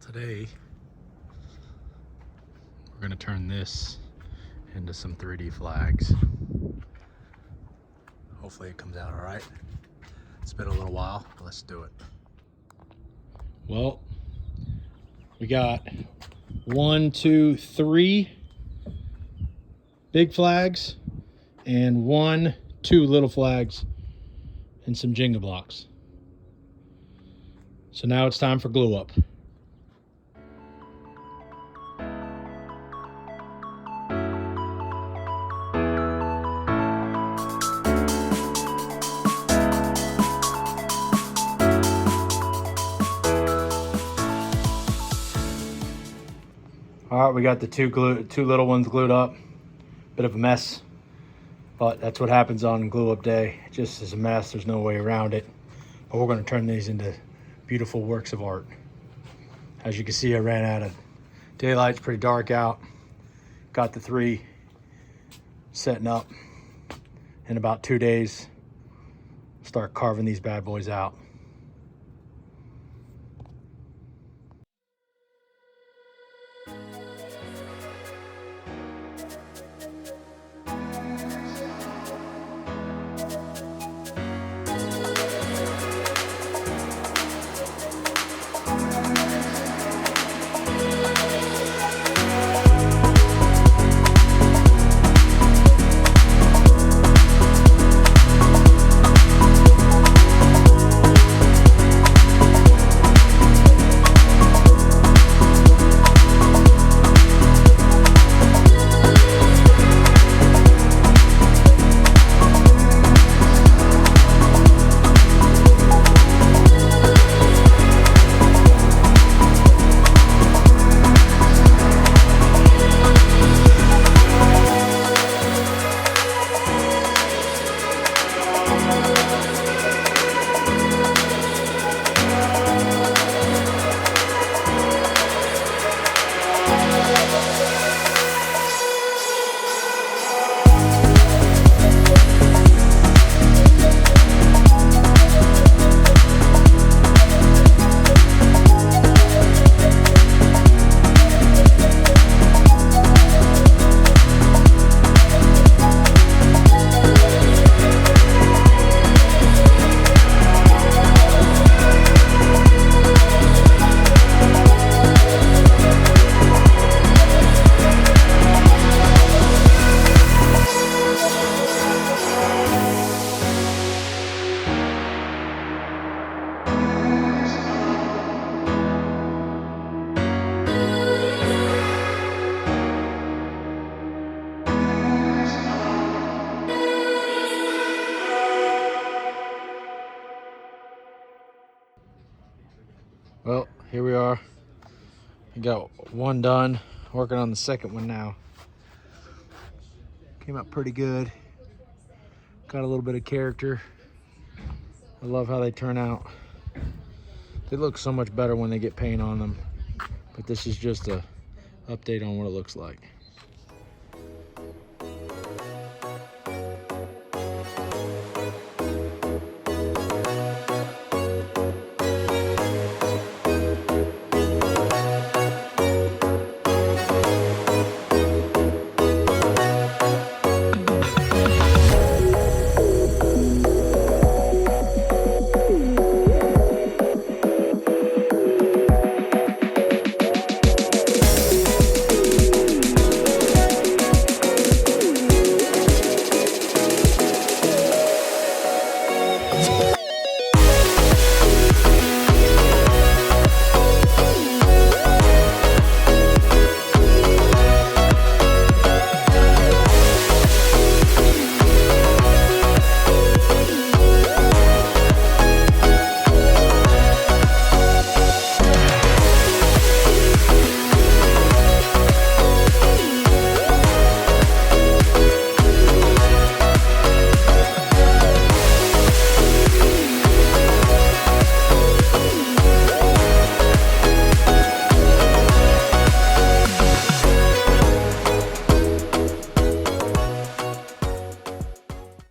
Today we're going to turn this into some 3D flags. Hopefully it comes out all right. It's been a little while, but let's do it. Well, we got 1, 2, 3 big flags and 1, 2 little flags and some Jenga blocks. So now it's time for glue up. All right, we got the two little ones glued up. Bit of a mess, but that's what happens on glue up day. It just is a mess. There's no way around it. But we're going to turn these into beautiful works of art. As you can see, I ran out of daylight. It's pretty dark out. Got the 3 setting up. In about 2 days, start carving these bad boys out. Well, here we are. We got one done. Working on the second one now. Came out pretty good. Got a little bit of character. I love how they turn out. They look so much better when they get paint on them. But this is just a update on what it looks like.